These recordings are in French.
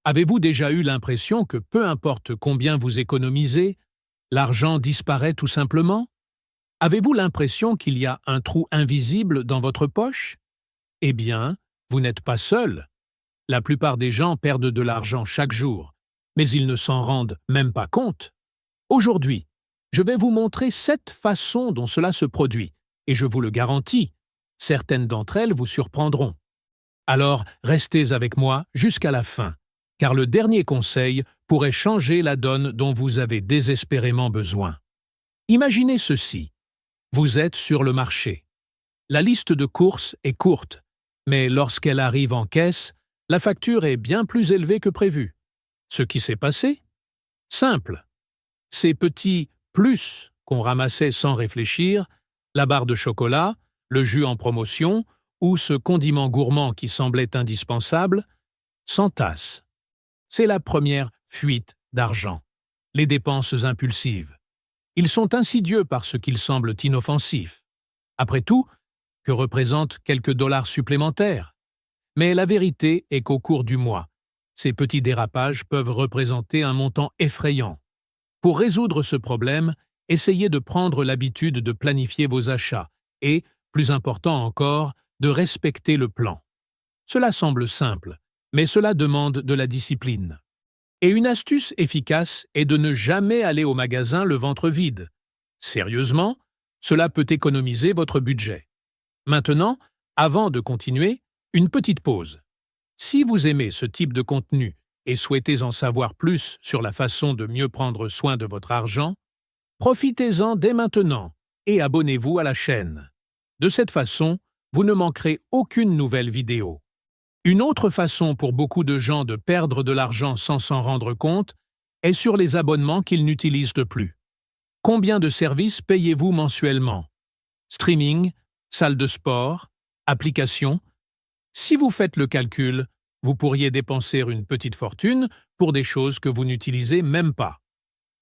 Avez-vous déjà eu l'impression que peu importe combien vous économisez, l'argent disparaît tout simplement? Avez-vous l'impression qu'il y a un trou invisible dans votre poche? Eh bien, vous n'êtes pas seul. La plupart des gens perdent de l'argent chaque jour, mais ils ne s'en rendent même pas compte. Aujourd'hui, je vais vous montrer 7 façons dont cela se produit, et je vous le garantis, certaines d'entre elles vous surprendront. Alors, restez avec moi jusqu'à la fin, car le dernier conseil pourrait changer la donne dont vous avez désespérément besoin. Imaginez ceci. Vous êtes sur le marché. La liste de courses est courte, mais lorsqu'elle arrive en caisse, la facture est bien plus élevée que prévu. Ce qui s'est passé? Simple. Ces petits « plus » qu'on ramassait sans réfléchir, la barre de chocolat, le jus en promotion ou ce condiment gourmand qui semblait indispensable, s'entassent. C'est la première fuite d'argent. Les dépenses impulsives. Ils sont insidieux parce qu'ils semblent inoffensifs. Après tout, que représentent quelques dollars supplémentaires? Mais la vérité est qu'au cours du mois, ces petits dérapages peuvent représenter un montant effrayant. Pour résoudre ce problème, essayez de prendre l'habitude de planifier vos achats et, plus important encore, de respecter le plan. Cela semble simple, mais cela demande de la discipline. Et une astuce efficace est de ne jamais aller au magasin le ventre vide. Sérieusement, cela peut économiser votre budget. Maintenant, avant de continuer, une petite pause. Si vous aimez ce type de contenu et souhaitez en savoir plus sur la façon de mieux prendre soin de votre argent, profitez-en dès maintenant et abonnez-vous à la chaîne. De cette façon, vous ne manquerez aucune nouvelle vidéo. Une autre façon pour beaucoup de gens de perdre de l'argent sans s'en rendre compte est sur les abonnements qu'ils n'utilisent plus. Combien de services payez-vous mensuellement? Streaming, salle de sport, applications? Si vous faites le calcul, vous pourriez dépenser une petite fortune pour des choses que vous n'utilisez même pas.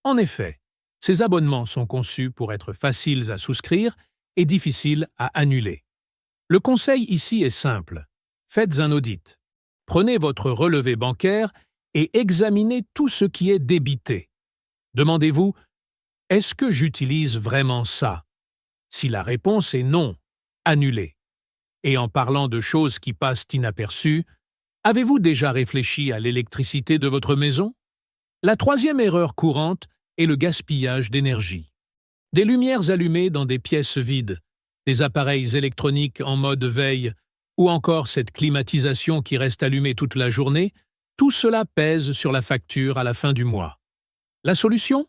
En effet, ces abonnements sont conçus pour être faciles à souscrire et difficiles à annuler. Le conseil ici est simple. Faites un audit. Prenez votre relevé bancaire et examinez tout ce qui est débité. Demandez-vous, est-ce que j'utilise vraiment ça? Si la réponse est non, annulez. Et en parlant de choses qui passent inaperçues, avez-vous déjà réfléchi à l'électricité de votre maison? La troisième erreur courante est le gaspillage d'énergie. Des lumières allumées dans des pièces vides, des appareils électroniques en mode veille, ou encore cette climatisation qui reste allumée toute la journée, tout cela pèse sur la facture à la fin du mois. La solution?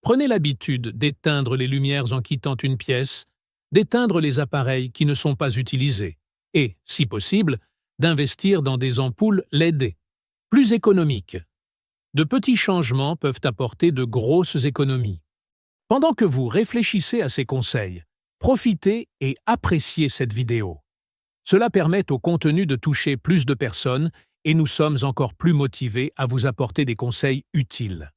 Prenez l'habitude d'éteindre les lumières en quittant une pièce, d'éteindre les appareils qui ne sont pas utilisés et, si possible, d'investir dans des ampoules LED, plus économiques. De petits changements peuvent apporter de grosses économies. Pendant que vous réfléchissez à ces conseils, profitez et appréciez cette vidéo. Cela permet au contenu de toucher plus de personnes et nous sommes encore plus motivés à vous apporter des conseils utiles.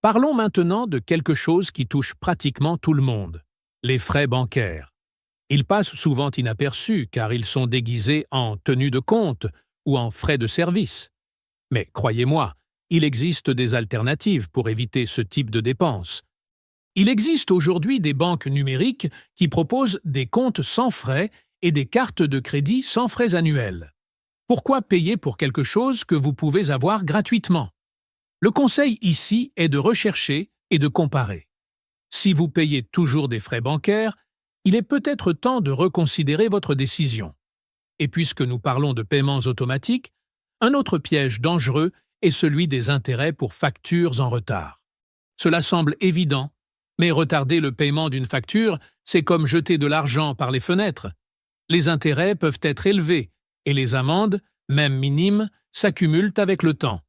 Parlons maintenant de quelque chose qui touche pratiquement tout le monde, les frais bancaires. Ils passent souvent inaperçus car ils sont déguisés en tenue de compte ou en frais de service. Mais croyez-moi, il existe des alternatives pour éviter ce type de dépenses. Il existe aujourd'hui des banques numériques qui proposent des comptes sans frais et des cartes de crédit sans frais annuels. Pourquoi payer pour quelque chose que vous pouvez avoir gratuitement? Le conseil ici est de rechercher et de comparer. Si vous payez toujours des frais bancaires, il est peut-être temps de reconsidérer votre décision. Et puisque nous parlons de paiements automatiques, un autre piège dangereux est celui des intérêts pour factures en retard. Cela semble évident, mais retarder le paiement d'une facture, c'est comme jeter de l'argent par les fenêtres. Les intérêts peuvent être élevés et les amendes, même minimes, s'accumulent avec le temps.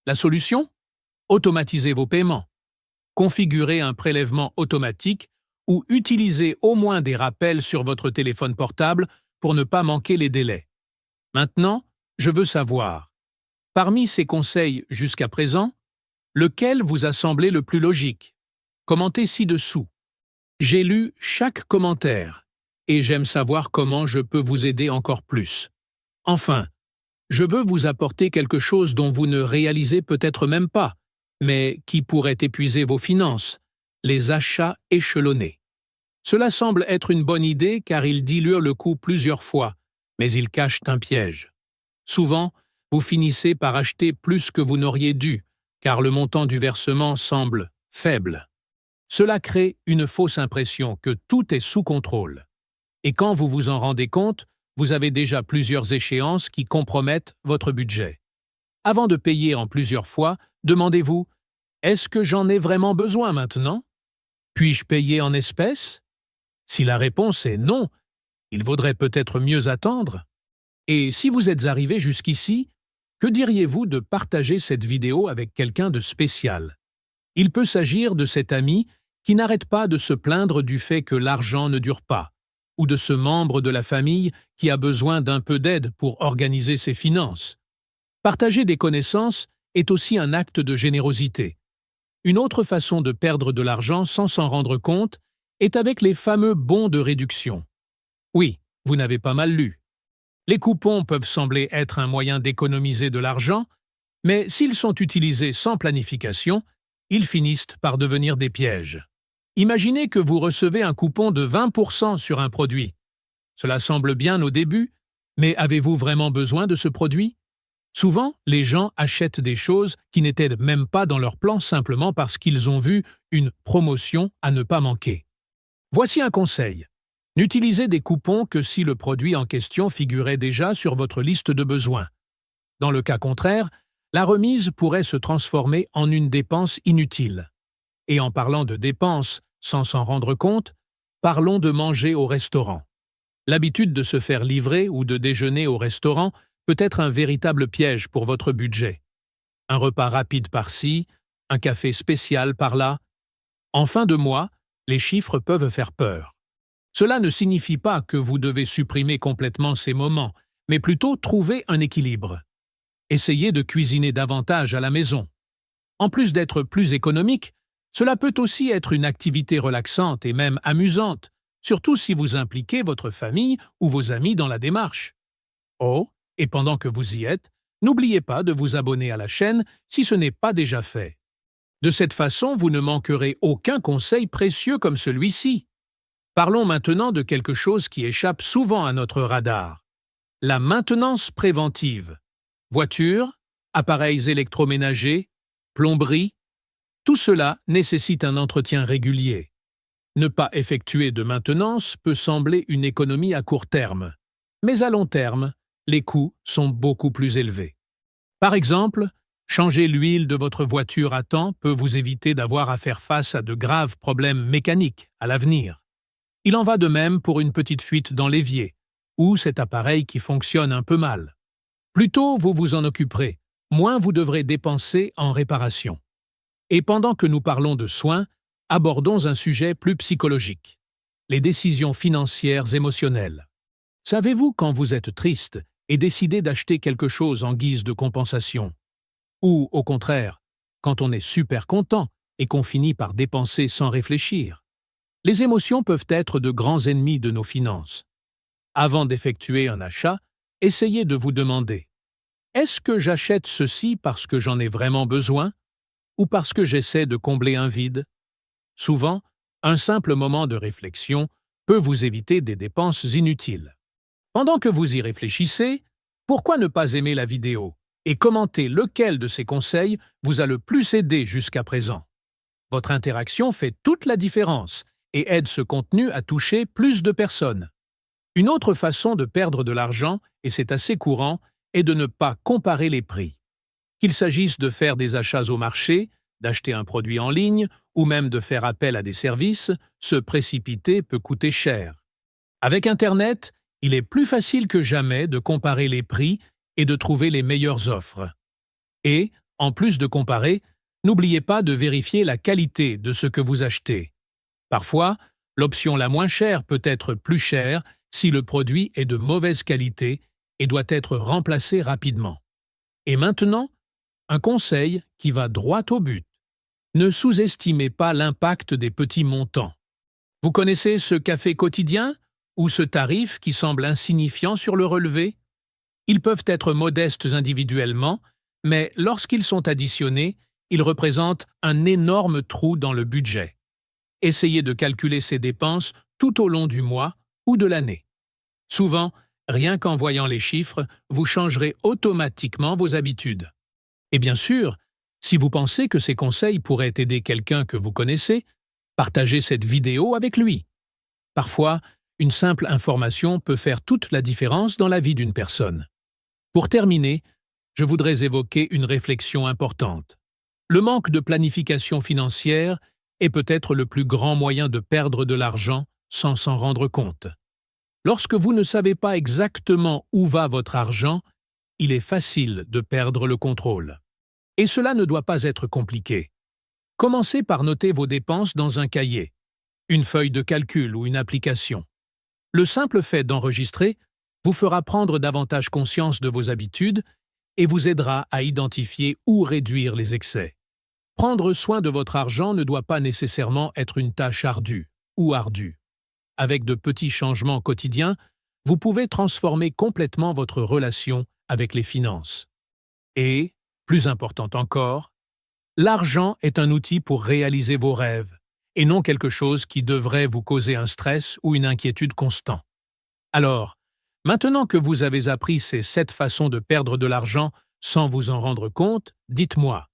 La solution? Automatisez vos paiements. Configurez un prélèvement automatique ou utilisez au moins des rappels sur votre téléphone portable pour ne pas manquer les délais. Maintenant, je veux savoir, parmi ces conseils jusqu'à présent, lequel vous a semblé le plus logique? Commentez ci-dessous. J'ai lu chaque commentaire et j'aime savoir comment je peux vous aider encore plus. Enfin, je veux vous apporter quelque chose dont vous ne réalisez peut-être même pas, mais qui pourrait épuiser vos finances, les achats échelonnés. Cela semble être une bonne idée car ils diluent le coût plusieurs fois, mais ils cachent un piège. Souvent, vous finissez par acheter plus que vous n'auriez dû, car le montant du versement semble faible. Cela crée une fausse impression que tout est sous contrôle. Et quand vous vous en rendez compte, vous avez déjà plusieurs échéances qui compromettent votre budget. Avant de payer en plusieurs fois, demandez-vous « Est-ce que j'en ai vraiment besoin maintenant? Puis-je payer en espèces ?» Si la réponse est non, il vaudrait peut-être mieux attendre. Et si vous êtes arrivé jusqu'ici, que diriez-vous de partager cette vidéo avec quelqu'un de spécial? Il peut s'agir de cet ami qui n'arrête pas de se plaindre du fait que l'argent ne dure pas, ou de ce membre de la famille qui a besoin d'un peu d'aide pour organiser ses finances. Partager des connaissances est aussi un acte de générosité. Une autre façon de perdre de l'argent sans s'en rendre compte est avec les fameux bons de réduction. Oui, vous n'avez pas mal lu. Les coupons peuvent sembler être un moyen d'économiser de l'argent, mais s'ils sont utilisés sans planification, ils finissent par devenir des pièges. Imaginez que vous recevez un coupon de 20% sur un produit. Cela semble bien au début, mais avez-vous vraiment besoin de ce produit? Souvent, les gens achètent des choses qui n'étaient même pas dans leur plan simplement parce qu'ils ont vu une promotion à ne pas manquer. Voici un conseil. N'utilisez des coupons que si le produit en question figurait déjà sur votre liste de besoins. Dans le cas contraire, la remise pourrait se transformer en une dépense inutile. Et en parlant de dépenses, sans s'en rendre compte, parlons de manger au restaurant. L'habitude de se faire livrer ou de déjeuner au restaurant peut être un véritable piège pour votre budget. Un repas rapide par-ci, un café spécial par-là. En fin de mois, les chiffres peuvent faire peur. Cela ne signifie pas que vous devez supprimer complètement ces moments, mais plutôt trouver un équilibre. Essayez de cuisiner davantage à la maison. En plus d'être plus économique, cela peut aussi être une activité relaxante et même amusante, surtout si vous impliquez votre famille ou vos amis dans la démarche. Oh, et pendant que vous y êtes, n'oubliez pas de vous abonner à la chaîne si ce n'est pas déjà fait. De cette façon, vous ne manquerez aucun conseil précieux comme celui-ci. Parlons maintenant de quelque chose qui échappe souvent à notre radar. La maintenance préventive. Voitures, appareils électroménagers, plomberie, tout cela nécessite un entretien régulier. Ne pas effectuer de maintenance peut sembler une économie à court terme, mais à long terme, les coûts sont beaucoup plus élevés. Par exemple, changer l'huile de votre voiture à temps peut vous éviter d'avoir à faire face à de graves problèmes mécaniques à l'avenir. Il en va de même pour une petite fuite dans l'évier, ou cet appareil qui fonctionne un peu mal. Plus tôt vous vous en occuperez, moins vous devrez dépenser en réparation. Et pendant que nous parlons de soins, abordons un sujet plus psychologique. Les décisions financières émotionnelles. Savez-vous quand vous êtes triste et décidez d'acheter quelque chose en guise de compensation? Ou, au contraire, quand on est super content et qu'on finit par dépenser sans réfléchir? Les émotions peuvent être de grands ennemis de nos finances. Avant d'effectuer un achat, essayez de vous demander « Est-ce que j'achète ceci parce que j'en ai vraiment besoin ou parce que j'essaie de combler un vide ?» Souvent, un simple moment de réflexion peut vous éviter des dépenses inutiles. Pendant que vous y réfléchissez, pourquoi ne pas aimer la vidéo et commenter lequel de ces conseils vous a le plus aidé jusqu'à présent? Votre interaction fait toute la différence et aide ce contenu à toucher plus de personnes. Une autre façon de perdre de l'argent, et c'est assez courant, est de ne pas comparer les prix. Qu'il s'agisse de faire des achats au marché, d'acheter un produit en ligne ou même de faire appel à des services, se précipiter peut coûter cher. Avec Internet, il est plus facile que jamais de comparer les prix et de trouver les meilleures offres. Et, en plus de comparer, n'oubliez pas de vérifier la qualité de ce que vous achetez. Parfois, l'option la moins chère peut être plus chère si le produit est de mauvaise qualité et doit être remplacé rapidement. Et maintenant, un conseil qui va droit au but. Ne sous-estimez pas l'impact des petits montants. Vous connaissez ce café quotidien ou ce tarif qui semble insignifiant sur le relevé? Ils peuvent être modestes individuellement, mais lorsqu'ils sont additionnés, ils représentent un énorme trou dans le budget. Essayez de calculer ces dépenses tout au long du mois ou de l'année. Souvent, rien qu'en voyant les chiffres, vous changerez automatiquement vos habitudes. Et bien sûr, si vous pensez que ces conseils pourraient aider quelqu'un que vous connaissez, partagez cette vidéo avec lui. Parfois, une simple information peut faire toute la différence dans la vie d'une personne. Pour terminer, je voudrais évoquer une réflexion importante. Le manque de planification financière est peut-être le plus grand moyen de perdre de l'argent sans s'en rendre compte. Lorsque vous ne savez pas exactement où va votre argent, il est facile de perdre le contrôle. Et cela ne doit pas être compliqué. Commencez par noter vos dépenses dans un cahier, une feuille de calcul ou une application. Le simple fait d'enregistrer vous fera prendre davantage conscience de vos habitudes et vous aidera à identifier ou réduire les excès. Prendre soin de votre argent ne doit pas nécessairement être une tâche ardue ou ardue. Avec de petits changements quotidiens, vous pouvez transformer complètement votre relation avec les finances. Et, plus important encore, l'argent est un outil pour réaliser vos rêves, et non quelque chose qui devrait vous causer un stress ou une inquiétude constant. Alors, maintenant que vous avez appris ces 7 façons de perdre de l'argent sans vous en rendre compte, dites-moi,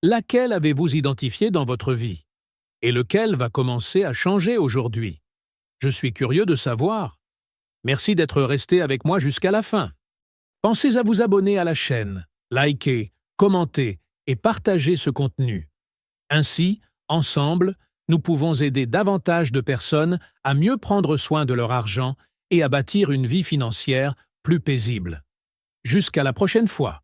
laquelle avez-vous identifiée dans votre vie? Et lequel va commencer à changer aujourd'hui? Je suis curieux de savoir. Merci d'être resté avec moi jusqu'à la fin. Pensez à vous abonner à la chaîne, liker, commenter et partager ce contenu. Ainsi, ensemble, nous pouvons aider davantage de personnes à mieux prendre soin de leur argent et à bâtir une vie financière plus paisible. Jusqu'à la prochaine fois.